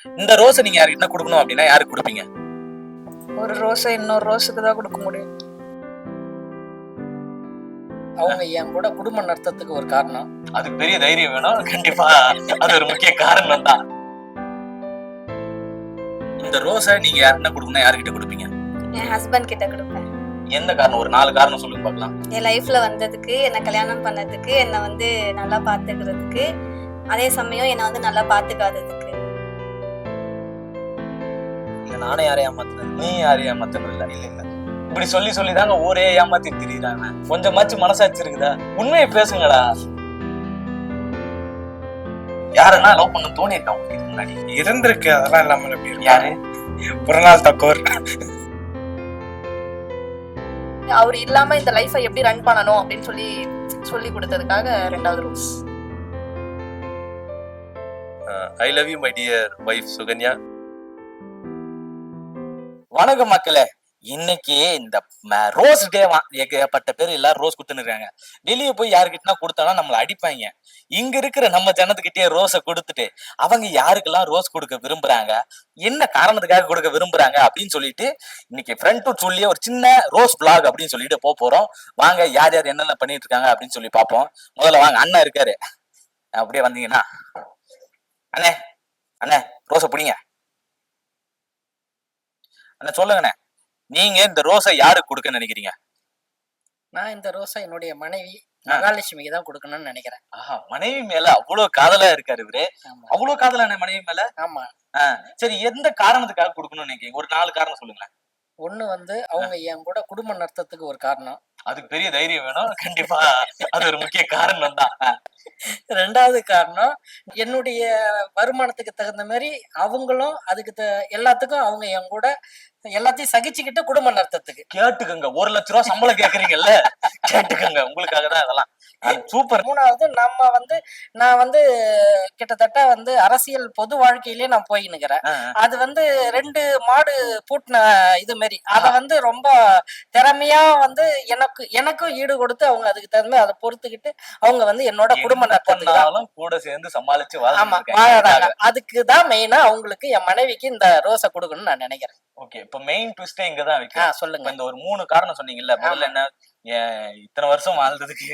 இந்த ரோஸை நீங்க யாருக்கு கொடுக்கணும் அப்படின்னா யாருக்கு கொடுப்பீங்க? ஒரு ரோஸை இன்னொரு ரோஸுக்கு தான் கொடுக்க முடியும். அவங்க என் கூட குடும்பம் நடத்துறதுக்கு ஒரு காரணம். அதுக்கு பெரிய தைரியம் வேணும். கண்டிப்பா அது ஒரு முக்கிய காரணம் தான். இந்த ரோஸை நீங்க யாருன்னா கொடுக்கணும், யாருக்கிட்ட கொடுப்பீங்க? என் ஹஸ்பண்ட் கிட்ட கொடுப்பேன். எந்த காரணம்? ஒரு 4 காரணம் சொல்லுங்க பார்க்கலாம். என் லைஃப்ல வந்ததுக்கு, என்ன கல்யாணம் பண்ணதுக்கு, என்னை வந்து நல்லா பாத்துக்கிறதுக்கு, அதே சமயம் என்னை வந்து நல்லா பாத்துக்காததுக்கு. இல்ல நானே யாரையும் ஏமாத்தினது, நீ யாரையும் ஏமாத்தினது இல்ல. இல்ல இல்ல இப்படி சொல்லி சொல்லிதாங்க ஊரே ஏமாத்தி திரியுறாங்க. கொஞ்சமாச்சும் மனசாட்சி இருக்குதா? உண்மையை பேசுங்கடா. யாருன்னா லவ் பண்ண தோணி இருக்கா உங்களுக்கு இதுக்கு முன்னாடி? இருந்திருக்கு, அதெல்லாம் இல்லாம எப்படி இருக்கு? யாரு? ஒரு நாள் தக்கோர். அவர் இல்லாம இந்த லைஃபை எப்படி ரன் பண்ணணும் அப்படின்னு சொல்லி கொடுத்ததுக்காக 2வது rose. I love you my dear wife Sukanya. வணக்கம் மக்களே. இன்னைக்கு இந்த ரோஸ் டே ஏகப்பட்ட பேர் எல்லாரும் ரோஸ் கொடுத்துருக்காங்க. வெளியே போய் யாருக்கிட்டனா கொடுத்தானா நம்மளை அடிப்பாங்க. இங்க இருக்கிற நம்ம ஜனத்துக்கிட்டே ரோஸை கொடுத்துட்டு அவங்க யாருக்கெல்லாம் ரோஸ் கொடுக்க விரும்புறாங்க, என்ன காரணத்துக்காக கொடுக்க விரும்புறாங்க அப்படின்னு சொல்லிட்டு இன்னைக்கு ஃப்ரெண்ட் டு சொல்லி ஒரு சின்ன ரோஸ் பிளாக் அப்படின்னு சொல்லிட்டு போறோம். வாங்க யார் யார் என்னென்ன பண்ணிட்டு இருக்காங்க அப்படின்னு சொல்லி பார்ப்போம். முதல்ல வாங்க, அண்ணா இருக்காரு, அப்படியே வந்தீங்கன்னா. அண்ணே அண்ணே ரோஸை பிடிங்க. அண்ணா சொல்லுங்கண்ணே, நீங்க இந்த ரோஸை யாருக்கு கொடுக்க நினைக்கிறீங்க? நான் இந்த ரோஸை என்னுடைய மனைவி மகாலட்சுமிக்கு தான் கொடுக்கணும்னு நினைக்கிறேன். மனைவி மேல அவ்வளவு காதலா இருக்காரு இவரு. அவ்வளவு காதலான மனைவி மேல? ஆமா. சரி, எந்த காரணத்துக்காக கொடுக்கணும்னு நினைக்கிறீங்க? ஒரு 4 காரணம் சொல்லுங்களேன். ஒண்ணு வந்து அவங்க என் கூட குடும்பம் நடத்துறதுக்கு ஒரு காரணம். அதுக்கு பெரிய தைரியம் வேணும். கண்டிப்பா அது ஒரு முக்கிய காரணம் தான். 2வது காரணம், என்னுடைய வருமானத்துக்கு தகுந்த மாதிரி அவங்களும் அதுக்கு எல்லாத்துக்கும் அவங்க என் கூட எல்லாத்தையும் சகிச்சுக்கிட்டு குடும்பம் நடத்துறதுக்கு. கேட்டுக்கங்க, 1 லட்ச ரூபா சம்பளம் கேக்குறீங்கல்ல, கேட்டுக்கங்க, உங்களுக்காக தான் அதெல்லாம். சூப்பர். 3வது, நான் வந்து கிட்டத்தட்ட வந்து அரசியல் பொது வாழ்க்கையிலேயே நான் போயின்னுக்கிறேன். அது வந்து 2 மாடு பூட்டின இது மாதிரி அதை வந்து ரொம்ப திறமையா வந்து எனக்கும் ஈடு கொடுத்து அவங்க அதுக்கு தகுந்த அதை பொறுத்துக்கிட்டு அவங்க வந்து என்னோட குடும்பம் நடத்துறதுனாலும் கூட சேர்ந்து சமாளிச்சு வாழறாங்க. அதுக்குதான் மெயினா அவங்களுக்கு என் மனைவிக்கு இந்த ரோஸை கொடுக்கணும்னு நான் நினைக்கிறேன். ஓகே, இப்ப மெயின் ட்விஸ்டே இங்கதான் வைக்கிறேன். சொல்லுங்க. இந்த ஒரு 3 காரணம் சொன்னீங்கல்ல, முதல்ல என்ன, இத்தனை வருஷம் வாழ்ந்ததுக்கு,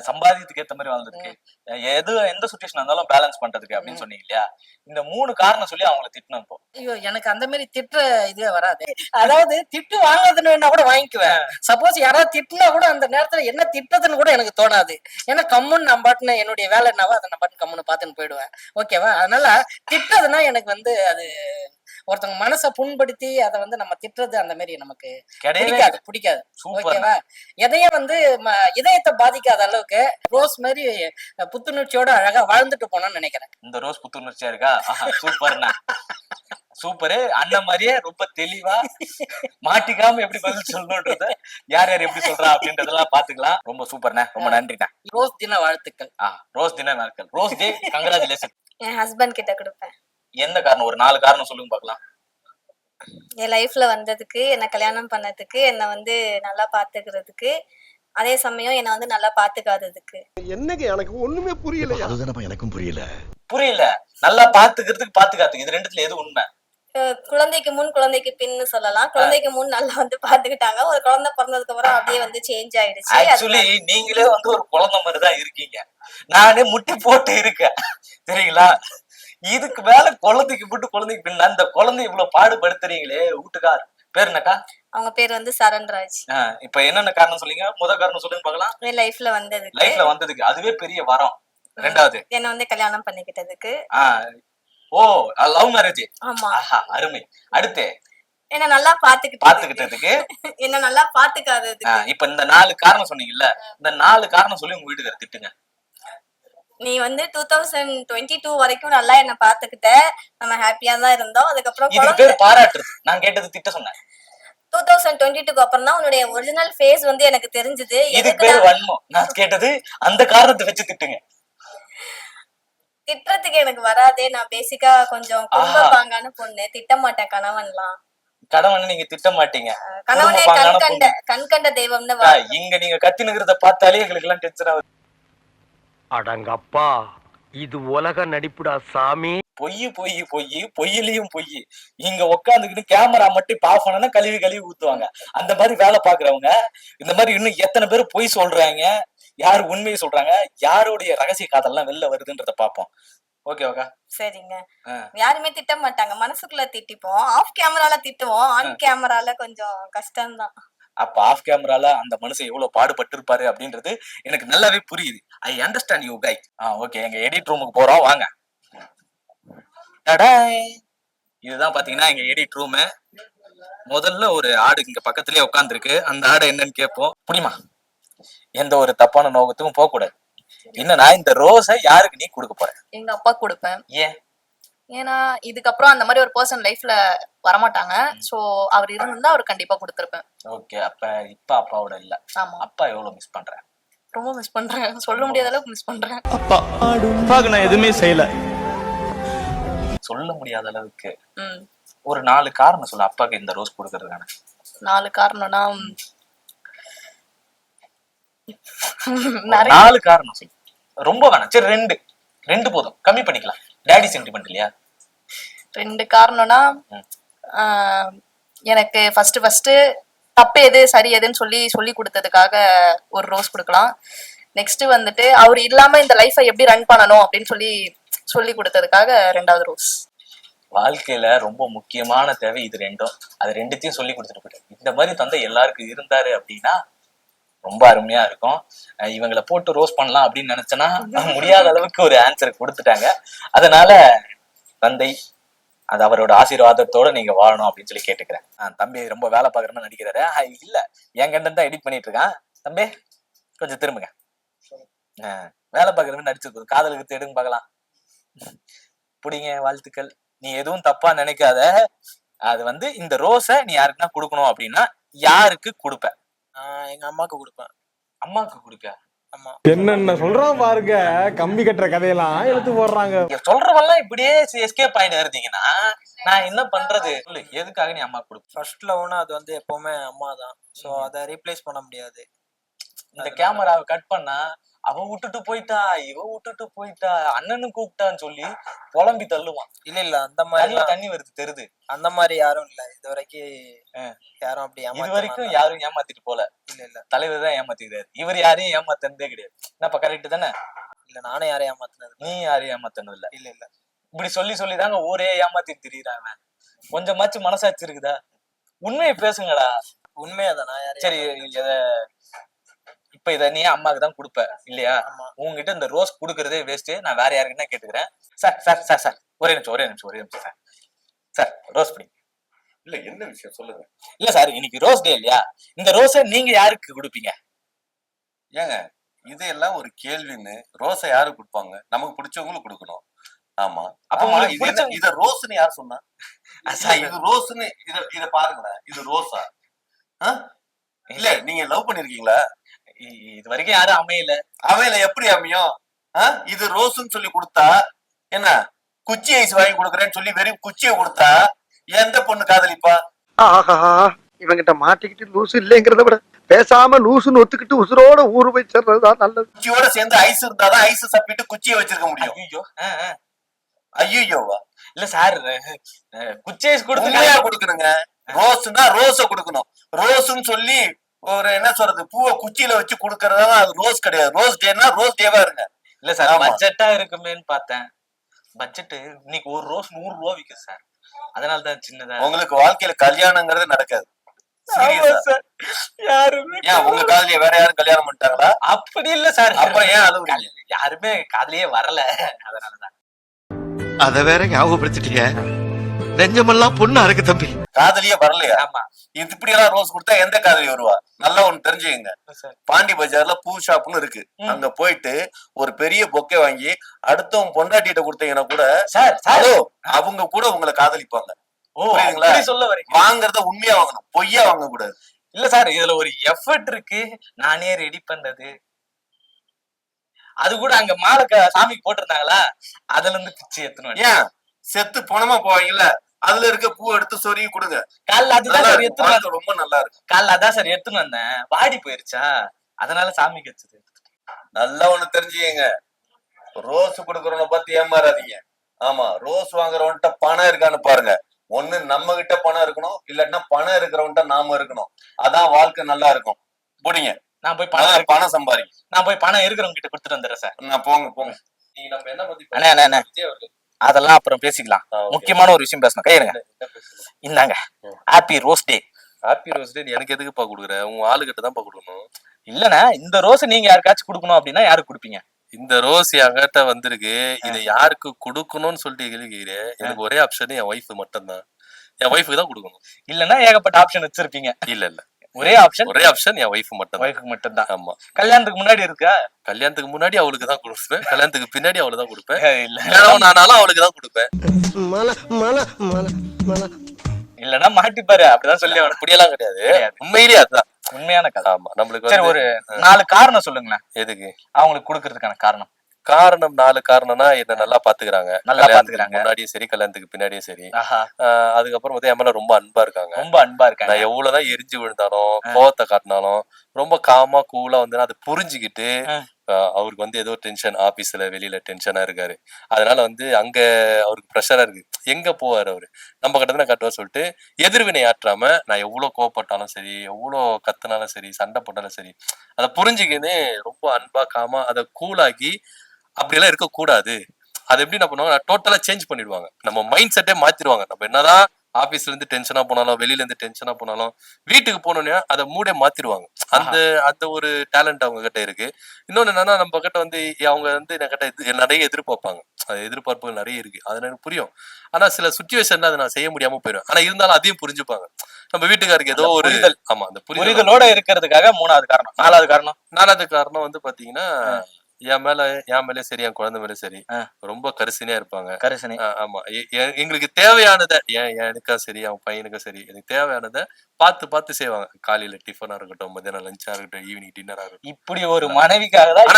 சம்பாதியத்துக்கு ஏத்த மாதிரி வாழ்ந்ததுக்கு, எந்த சுச்சுவேஷன் இருந்தாலும் பேலன்ஸ் பண்றதுக்கு அப்படின்னு சொன்னீங்க இல்லையா? இந்த 3 காரணம் சொல்லி அவங்களை திட்டணும். இப்போ ஐயோ, எனக்கு அந்த மாதிரி திட்டுற இதுவே வராது. அதாவது திட்டு வாங்குறதுன்னா கூட வாங்கிக்குவேன். சப்போஸ் யாராவது திட்டுனா கூட அந்த நேரத்துல என்ன திட்டதுன்னு கூட எனக்கு தோணாது. ஏன்னா கம்முன்னு நான் பாட்டுன்னு என்னுடைய வேலை என்னவோ அதை நான் பாட்டு கம்முன்னு பாத்துன்னு போயிடுவேன். ஓகேவா? அதனால திட்டதுன்னா எனக்கு வந்து அது ஒருத்தவங்க மனசை புண்படுத்தி அதை வந்து நம்ம திட்டுறது அந்த மாதிரி நமக்கு பிடிக்காது. ஓகேவா? எதையும் வந்து இதயத்தை பாதிக்காத அளவுக்கு ரோஸ் மாதிரி புத்துணர்ச்சியோட அழகா வாழ்ந்துட்டு போனோம்னு நினைக்கிறேன். இந்த ரோஸ் புத்துணர்ச்சியா இருக்கா? சூப்பர்ண்ணா, சூப்பரு. அண்ணன் மாதிரியே ரொம்ப தெளிவா மாட்டிக்காம எப்படி பதில் சொல்லணும்ன்றத யார் யார் எப்படி சொல்றா அப்படின்றதெல்லாம் பாத்துக்கலாம். ரொம்ப சூப்பர்ண்ணா, ரொம்ப நன்றிண்ணா. ரோஸ் தின வாழ்த்துக்கள். ரோஸ் தின வாழ்த்துக்கள். Rose day congratulation. என் ஹஸ்பண்ட் கிட்ட கொடுப்பேன். எந்த காரணம்? ஒரு 4 காரணம் சொல்லுங்க பார்க்கலாம். என் லைஃப்ல வந்ததுக்கு, என்ன கல்யாணம் பண்ணதுக்கு, என்னை வந்து நல்லா பாத்துக்கிறதுக்கு, அதே சமயம் என்னை வந்து நல்லா பாத்துக்காததுக்கு. என்னங்க எனக்கு ஒண்ணுமே புரியல. அதுதானப்பா எனக்கும் புரியல. நல்லா பாத்துக்கிறதுக்கு இது 2த்துல எது உண்மை? குழந்தைக்கு முன் குழந்தைக்கு பின்னு சொல்லலாம். குழந்தைக்கு முன் நல்லா வந்து பாத்துக்கிட்டாங்க. ஒரு குழந்தை பிறந்ததுக்கு அப்புறம் அப்படியே வந்து சேஞ்ச் ஆயிடுச்சு. ஆக்சுவலி நீங்களே வந்து ஒரு குழந்தை மாதிரிதான் இருக்கீங்க. நானே முட்டி போட்டு இருக்கேன், சரிங்களா? இதுக்கு மேல குழந்தைக்கு பின்ன அந்த குழந்தை இவ்வளவு பாடுபடுத்துறீங்களே. வீட்டுக்கார் பேர் என்னக்கா? அவங்க பேர் வந்து சரண்ராஜ். இப்ப என்னென்ன காரணம் சொல்லுங்க? முதல் காரணம் சொல்லுங்க பார்க்கலாம். லைஃப்ல வந்ததுக்கு அதுவே பெரிய வரம். 2வது, என்ன வந்து கல்யாணம் பண்ணிக்கிட்டதுக்கு. ஓ, லவ் மேரேஜ். ஆமா. அருமை. அடுத்து, என்ன நல்லா பாத்துக்கிட்டதுக்கு, என்ன நல்லா பாத்துக்காததுக்கு. இப்ப இந்த 4 காரணம் சொன்னீங்கல்ல, இந்த 4 காரணம் சொல்லி உங்க வீட்டுக்கார திட்டுங்க. நீ வந்து 2022 வரைக்கும் நல்லா என்ன பாத்துக்கிட்ட, நம்ம ஹாப்பியா தான் இருந்தோம். அதுக்கப்புறம் பாராட்டு. நான் கேட்டது திட்ட சொன்னேன். 2022க்கு அப்புறம் தான் உன்னுடைய ஒரிஜினல் ஃபேஸ் வந்து எனக்கு தெரிஞ்சது. இதுக்கு பேர் வன்மம். நான் கேட்டது அந்த காரணத்தை வச்சு திட்டுங்க. திட்டுறதுக்கு எனக்கு வராதே. நான் பேசிக்கா கொஞ்சம் குடும்ப பாங்கான பொண்ணு. திட்ட மாட்டேன் கணவன்லாம். கணவன் நீங்க திட்ட மாட்டீங்க. கணவனே கண் கண்ட தெய்வம்னு. இங்க நீங்க கத்தினுக்கிறத பார்த்தாலே எங்களுக்கு எல்லாம் டென்ஷன் ஆகுது. அடங்கப்பா, இது உலக நடிப்புடா சாமி. பொய் பொய் பொய் பொய்யிலையும் பொய். இங்க உட்காந்துக்கிட்டு கேமரா மட்டும் ஆஃப் பண்ணனா கழுவி கழுவி ஊத்துவாங்க. அந்த மாதிரி வேலை பாக்குறவங்க இந்த மாதிரி இன்னும் எத்தனை பேர் பொய் சொல்றாங்க, யாரு உண்மையை சொல்றாங்க, யாருடைய ரகசிய காதல்லாம் வெளில வருதுன்றத பாப்போம். ஓகேவாக்கா? சரிங்க. ஆ. யாருமே திட்ட மாட்டாங்க. மனசுக்குள்ள திட்டிப்போம். ஆஃப் கேமரால திட்டுவோம். ஆன் கேமரால கொஞ்சம் கஷ்டம்தான். அப்ப ஆஃப் கேமரால அந்த மனுஷன் எவ்வளவு பாடுபட்டு இருப்பாரு அப்படின்றது எனக்கு நல்லாவே புரியுது. I understand you guy. Okay, எங்க எடிட் ரூமுக்கு போறோம் வாங்க. டடாய். இதுதான் பாத்தீங்கன்னா எங்க எடிட் ரூம். முதல்ல ஒரு ஆடு இங்க பக்கத்துலயே உட்காந்துருக்கு. அந்த ஆடை என்னன்னு கேட்போம். புரியுமா? எந்த ஒரு தப்பான நோக்கத்துக்கும் போக கூடாது. என்னன்னா இந்த ரோஸை யாருக்கு நீ கொடுக்க போற? எங்க அப்பா கொடுப்பேன். ஏன்? ஏன்னா இதுக்கப்புறம் அந்த மாதிரி ஒரு பர்சன் லைஃப்ல வரமாட்டாங்க. சோ அவர் இருந்தா அவர் கண்டிப்பா கொடுத்திருப்பேன். ஓகே, அப்ப இப்ப அப்பாவோட இல்ல. ஆமா, அப்பா எவ்வளவு மிஸ் பண்ற? ரொம்ப மிஸ் பண்றேன். சொல்ல முடியாத அளவுக்கு மிஸ் பண்றேன். அப்பாவுக்கு நான் எதுவுமே செய்யல. சொல்ல முடியாத அளவுக்கு. ம். ஒரு 4 காரணம் சொல்லு அப்பாக்கு இந்த ரோஸ் கொடுக்கறதுக்கான. 4 காரணம்னா நிறைய 4 காரணம் சொல்லு. ரொம்ப வேணாம். சரி 2 போதும். கம்மி பண்ணிக்கலாம். டாடி சென்டிமெண்ட் இல்லையா? 2 காரணம்னா எனக்கு ஃபர்ஸ்ட் தப்பு எது சரி எதுன்னு சொல்லி கொடுத்ததுக்காக ஒரு ரோஸ் கொடுக்கலாம். நெக்ஸ்ட் வந்துட்டு அவர் இல்லாம இந்த லைஃபை எப்படி ரன் பண்ணணும் அப்படின்னு சொல்லி கொடுத்ததுக்காக 2வது ரோஸ். வாழ்க்கையில ரொம்ப முக்கியமான தேவை இது 2ம். அது 2த்தையும் சொல்லி கொடுத்துட்டு போயிட்டு இந்த மாதிரி தந்தை எல்லாருக்கும் இருந்தாரு அப்படின்னா ரொம்ப அருமையா இருக்கும். இவங்களை போட்டு ரோஸ் பண்ணலாம் அப்படின்னு நினைச்சேன்னா முடியாத அளவுக்கு ஒரு ஆன்சர் கொடுத்துட்டாங்க. அதனால தந்தை அது அவரோட ஆசீர்வாதத்தோட நீங்க வாழணும் அப்படின்னு சொல்லி கேட்டுக்கிறேன். தம்பி ரொம்ப வேலை பாக்குறேன்னு நடிக்கிறாரு. இல்ல, என் கண்டன் தான் எடிட் பண்ணிட்டு இருக்கான். தம்பி கொஞ்சம் திரும்புங்க. வேலை பாக்குறேன்னு நடிச்சிருக்கு. காதலுக்கு தேடுங்க பார்க்கலாம். புடிங்க, வாழ்த்துக்கள். நீ எதுவும் தப்பா நினைக்காத. அது இந்த ரோஸை நீ யாருக்குன்னா கொடுக்கணும் அப்படின்னா யாருக்கு கொடுப்ப? எங்க அம்மாக்கு கொடுப்பேன். அம்மாவுக்கு கொடுப்பியா? ஆமா. என்னென்ன சொல்றான் பாருங்க, கம்பி கட்டுற கதையெல்லாம் எடுத்து போடுறாங்க. சொல்றவெல்லாம் இப்படியே எஸ்கேப் ஆயிட்டு இருந்தீங்கன்னா நான் என்ன பண்றது? சொல்லு, எதுக்காக நீ அம்மா கொடுப்ப? ஃபர்ஸ்ட் லவ்னா அது எப்பவுமே அம்மா தான். சோ அதை ரீப்ளேஸ் பண்ண முடியாது. இந்த கேமராவை கட் பண்ணா அவ விட்டுட்டு போயிட்டா, இவ விட்டுட்டு போயிட்டா, அண்ணனு கூப்பிட்டான்னு சொல்லி புலம்பி தள்ளுவான். இல்ல அந்த மாதிரி தண்ணி வருது தெரியுது. அந்த மாதிரி யாரும் இல்ல இது வரைக்கும். யாரும் அப்படி இது வரைக்கும் யாரும் ஏமாத்திட்டு போல. இல்ல தலைவர் தான் ஏமாத்திக்கிறாரு. இவர் யாரையும் ஏமாத்தனதே கிடையாது. என்னப்பா கரெக்ட் தானே? இல்ல நானும் யாரையும் ஏமாத்தினது. நீ யாரையும் ஏமாத்தினது இல்ல. இல்ல இப்படி சொல்லி தாங்க ஊரே ஏமாத்திட்டு திரியிறாங்க. கொஞ்சமாச்சும் மனசாட்சி இருக்குதா? உண்மையை பேசுங்கடா. உண்மையாதான். நான் யாரையும் சரி, இப்ப இத நீ அம்மாக்கு தான் கொடுப்ப இல்லையா? உங்ககிட்ட இந்த ரோஸ் குடுக்கறதே வேஸ்ட். நான் வேற யாருக்குன்னா கேட்டுக்கிறேன். சார் ஒரே நிமிஷம் சார் ரோஸ் பிடிங்க. இல்ல என்ன விஷயம் சொல்லுங்க. இல்ல சார், இன்னைக்கு ரோஸ் டே இல்லையா? இந்த ரோஸை நீங்க யாருக்கு கொடுப்பீங்க? ஏங்க இதெல்லாம் ஒரு கேள்வின்னு ரோஸை யாரு கொடுப்பாங்க? நமக்கு பிடிச்சவங்களுக்கு கொடுக்கணும். ஆமா. அப்ப உங்களுக்கு பிடிச்ச இத ரோஸ்ன்னு யார் சொன்னா? இது ரோஸ்ன்னு இத பாருங்களேன். இது ரோஸா? இல்ல நீங்க லவ் பண்ணிருக்கீங்களா? இது வரைக்கும் யாரும் அமையல எப்படி அமையும்? இது ரோஸ்ன்னு சொல்லி கொடுத்தா என்ன? குச்சி ஐஸ் வாங்கி கொடுக்குறேன்னு சொல்லி வெறும் குச்சியை கொடுத்தா எந்த பொண்ணு காதலிப்பா? ஆஹா, இவங்கிட்ட மாட்டிக்கிட்டு லூசு இல்லைங்கிறத விட பேசாம லூசுன்னு ஒத்துக்கிட்டு உசுரோட ஊரு போய் சேர்றதுதான் நல்லது. குச்சியோட சேர்ந்து ஐஸ் இருந்தாதான் ஐஸ் சப்பிட்டு குச்சியை வச்சிருக்க முடியும். ஐயோவா? இல்ல சார், குச்சி ஐஸ் கொடுக்கணுங்க. ரோஸ்னா ரோஸ கொடுக்கணும். ரோஸ்ன்னு சொல்லி ஒரு என்ன சொல்றது, பூவை குச்சியில வச்சு கொடுக்கறதா அது ரோஸ் கிடையாது. ரோஸ் டேனா ரோஸ் டேவா இருங்க. இல்ல சார், பட்ஜெட்டா இருக்குமேன்னு பார்த்தேன். பட்ஜெட் இன்னைக்கு ஒரு ரோஸ் 100 ரூபா விக்குது சார். அதனாலதான் சின்னதா. உங்களுக்கு வாழ்க்கையில கல்யாணங்கிறது நடக்காது. யாருமே ஏன் உங்க காதலிய வேற யாரும் கல்யாணம் பண்ணிட்டாங்களா? அப்படி இல்ல சார். அப்புறம் ஏன் அழுவுறீங்க? யாருமே காதலியே வரல. அதனாலதான். அத வேற ஞாபகப்படுத்திட்டீங்க. நெஞ்சமெல்லாம் பொண்ணா இருக்கு தம்பி. காதலியே வரலையா? ஆமா. இது இப்படி எல்லாம் ரோஸ் கொடுத்தா எந்த காதலி வருவா? நல்லா ஒண்ணு தெரிஞ்சுக்கங்க. பாண்டி பஜார்ல பூ ஷாப்னு இருக்கு. அங்க போயிட்டு ஒரு பெரிய பொக்கே வாங்கி அடுத்தவங்க பொண்டாட்டிட்ட கொடுத்தீங்கன்னா கூட அவங்க கூட உங்களை காதலிப்பாங்க. சொல்ல வரீங்க? வாங்குறத உண்மையா வாங்கணும், பொய்யா வாங்க கூடாது. இல்ல சார், இதுல ஒரு எஃபர்ட் இருக்கு. நானே ரெடி பண்றது. அது கூட அங்க மாலை சாமிக்கு போட்டிருந்தாங்களா, அதுல இருந்து பிச்சை எத்தணும். ஏன் செத்து பணமா போவாங்கல்ல, அதுல இருக்க பூ எடுத்து சொருகி கொடுங்க. காலைல அதுதான் சார் எடுத்துன்னு ரொம்ப நல்லா இருக்கு. காலைல அதான் சார் எடுத்துன்னு வந்தேன். வாடி போயிருச்சா, அதனால சாமிக்கு வச்சது. நல்லா ஒண்ணு தெரிஞ்சுக்கங்க, ரோஸ் கொடுக்கறவன பார்த்து ஏமாறாதீங்க. ஆமா, ரோஸ் வாங்குறவன்ட்ட பணம் இருக்கான்னு பாருங்க. ஒண்ணு நம்ம கிட்ட பணம் இருக்கணும், இல்லாட்டினா பணம் இருக்கிறவன்ட்ட நாம இருக்கணும். அதான் வாழ்க்கை நல்லா இருக்கும். புடிங்க. நான் போய் பணம் சம்பாதிங்க. நான் போய் பணம் இருக்கிறவங்க கிட்ட கொடுத்துட்டு வந்துடுறேன் சார். நான் போங்க. நீங்க நம்ம என்ன பத்தி அண்ணே அதெல்லாம் அப்புறம் பேசிக்கலாம். முக்கியமான ஒரு விஷயம் பேசணும். கையிருங்க. இந்தாங்க ஹாப்பி ரோஸ் டே. ஹாப்பி ரோஸ் டே எனக்கு எதுக்குப்பா கொடுக்குற? உங்க ஆளுகிட்ட தான்ப்பா கொடுக்கணும். இல்லண்ணா, இந்த ரோஸ் நீங்க யாருக்காச்சும் கொடுக்கணும் அப்படின்னா யாருக்கு கொடுப்பீங்க? இந்த ரோஸ் என்கிட்ட வந்திருக்கு, இதை யாருக்கு கொடுக்கணும்னு சொல்லிட்டு கேள்விக்கிறேன். எனக்கு ஒரே ஆப்ஷன் என் ஒய்ஃப் மட்டும்தான். என் ஒய்ஃபுக்கு தான் கொடுக்கணும். இல்லன்னா ஏகப்பட்ட ஆப்ஷன் வச்சிருப்பீங்க. இல்ல ஒரே ஆப்ஷன் என் ஒய்ஃப் மட்டும். ஒய்ஃபுக்கு மட்டும்தான். ஆமா. கல்யாணத்துக்கு முன்னாடி இருக்கா? கல்யாணத்துக்கு முன்னாடி அவளுக்கு தான் கொடுப்பேன், கல்யாணத்துக்கு பின்னாடி அவளுக்கு தான் கொடுப்பேன். இல்ல நானாலும் அவளுக்கு தான் கொடுப்பேன். இல்லன்னா மாட்டிப்பாரு. அப்படிதான் சொல்லி அப்படியெல்லாம் கிடையாது. உண்மையிலேயே அதுதான் உண்மையான கதை. ஆமா. நம்மளுக்கு சரி, ஒரு 4 காரணம் சொல்லுங்களேன் எதுக்கு அவங்களுக்கு கொடுக்கறதுக்கான காரணம். 4 காரணம்னா என்ன நல்லா பாத்துக்கிறாங்க. நல்லா பாத்துக்கிறாங்க. முன்னாடியும் சரி, கல்யாணத்துக்கு பின்னாடியும் சரி. ஆஹா. அதுக்கப்புறம் வந்து என் மேல ரொம்ப அன்பா இருக்காங்க. ரொம்ப அன்பா இருக்காங்க. நான் எவ்வளவுதான் எரிஞ்சு விழுந்தாலும் கோவத்தை காட்டினாலும் ரொம்ப காமா கூலா வந்து அதை புரிஞ்சுக்கிட்டு அவருக்கு வந்து ஏதோ டென்ஷன், ஆபீஸ்ல வெளியில டென்ஷனா இருக்காரு. அதனால வந்து அங்க அவருக்கு ப்ரெஷரா இருக்கு. எங்க போவாரு அவரு, நம்ம கிட்ட தான் கட்டுவா சொல்லிட்டு எதிர்வினை ஆற்றாம நான் எவ்வளவு கோவப்பட்டாலும் சரி, எவ்வளவு கத்துனாலும் சரி, சண்டை போட்டாலும் சரி, அதை புரிஞ்சுக்கின்னு ரொம்ப அன்பா காமா அதை கூலாக்கி அப்படியெல்லாம் இருக்கக்கூடாது. அது எப்படி என்ன பண்ணுவாங்க, டோட்டலா சேஞ்ச் பண்ணிடுவாங்க. நம்ம மைண்ட் செட்டே மாத்திடுவாங்க. நம்ம என்னதான் ஆபீஸ்ல இருந்து டென்ஷனா போனாலும், வெளியில இருந்து டென்ஷனா போனாலும், வீட்டுக்கு போனோன்னே அதை மூடே மாத்திடுவாங்க. அந்த ஒரு டேலண்ட் அவங்க கிட்ட இருக்கு. இன்னொன்னு என்னன்னா, நம்ம கிட்ட வந்து அவங்க வந்து என்கிட்ட நிறைய எதிர்பார்ப்பாங்க. அது எதிர்பார்ப்புகள் நிறைய இருக்கு. அது எனக்கு புரியும். ஆனா சில சுச்சுவேஷன்ல அதை நான் செய்ய முடியாம போயிடும். ஆனா இருந்தாலும் அதையும் புரிஞ்சுப்பாங்க. நம்ம வீட்டுக்காருக்கு ஏதோ ஒரு ஆமா, அந்த புரிதலோட இருக்கிறதுக்காக 3வது காரணம். 4வது காரணம் வந்து பாத்தீங்கன்னா, என் மேலே சரி, என் குழந்தை மேலே சரி, ரொம்ப கரிசனையா இருப்பாங்க. கரிசனை. ஆமா. எங்களுக்கு தேவையானதை எனக்கா சரி, அவன் பையனுக்கும் சரி, எனக்கு தேவையானதை பார்த்து செய்வாங்க. காலையில டிஃபனா இருக்கட்டும், மத்தியானம் லஞ்சா இருக்கட்டும், ஈவினிங் டின்னரா இருக்கட்டும். இப்படி ஒரு மனைவிக்காக தான்